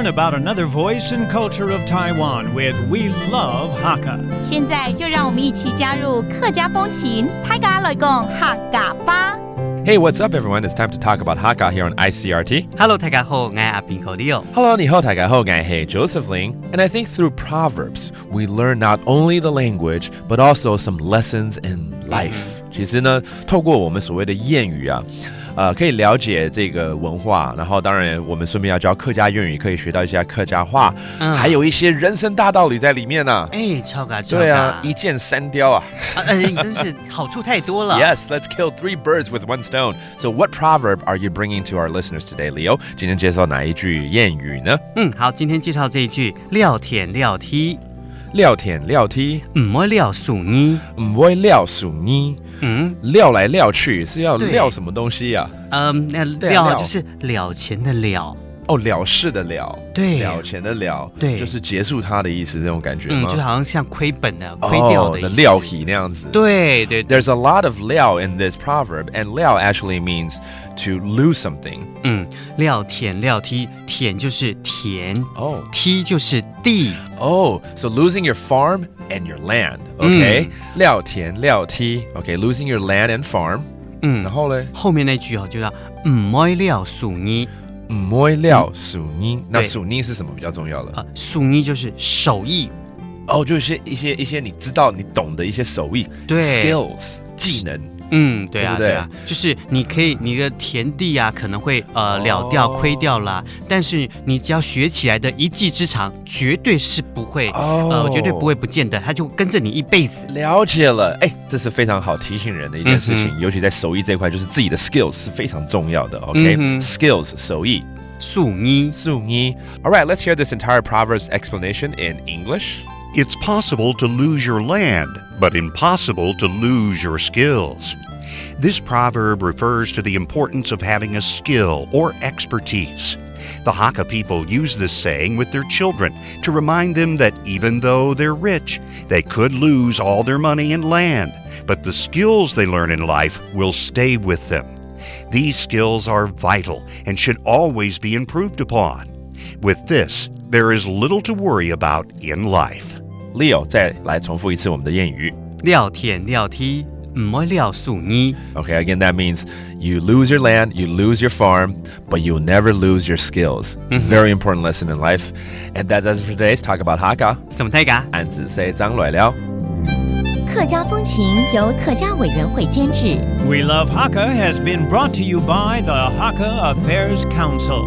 learn about another voice and culture of Taiwan with We Love Hakka. 现在就让我们一起加入客家风情，大家来讲客家吧。Hey, what's up, everyone? It's time to talk about Hakka here on ICRT. Hello， 大家好，我是阿平口Leo。Hello, 你好，大家好，我是 Joseph Ling. And I think through Proverbs, we learn not only the language, but also some lessons in life. 其实呢，透过我们所谓的谚语啊，可以了解这个文化，然后当然我们顺便要教客家谚语，可以学到一些客家话，还有一些人生大道理在里面呢。超嘎，对啊，一箭三雕啊。真是好处太多了。Yes, let's kill 3 birds with 1 stone. So what proverb are you bringing to our listeners today, Leo? 今天介绍哪一句谚语呢？好，今天介绍这一句撂田撂梯。撂田撂梯，唔會撂樹呢，唔會撂樹呢。撂来撂去是要撂什么东西呀？那撂就是了钱的了。哦，了事的了，对，了钱的了，对，就是结束它的意思，那种感觉吗？就好像像亏本的、亏掉的意思，撂皮那样子。对。There's a lot of 撂 in this proverb, and 撂 actually means to lose something. 撂田撂梯，田就是田，梯就是地。So losing your farm and your land, okay? 撂田撂梯 okay, losing your land and farm. 然后嘞，后面那句就叫唔會撂樹呢。唔會撂樹呢，那樹呢是什麼比較重要的？樹呢就是手藝，就是一些你知道你懂的一些手藝，對 ，skills 技能。对啊，就是你可以你的田地啊可能会了掉亏掉啦，但是你只要学起来的一技之长，绝对是不会绝对不会不见的，它就跟着你一辈子。了解了，这是非常好提醒人的一件事情，尤其在手艺这一块，就是自己的 skills 是非常重要的。OK，skills 手艺。樹呢。All right, let's hear this entire Proverbs explanation in English. It's possible to lose your land, but impossible to lose your skills. This proverb refers to the importance of having a skill or expertise. The Hakka people use this saying with their children to remind them that even though they're rich, they could lose all their money and land, but the skills they learn in life will stay with them. These skills are vital and should always be improved upon. With this, there is little to worry about in life. Leo, 再来重复一次我们的谚语。撂田撂梯，唔會撂樹呢。Okay, again, that means you lose your land, you lose your farm, but you'll never lose your skills. Very important lesson in life. And that does it for today's Talk About Hakka. 什麼大家？安子 say 張來了。客家风情由客家委员会监制。We Love Hakka has been brought to you by the Hakka Affairs Council.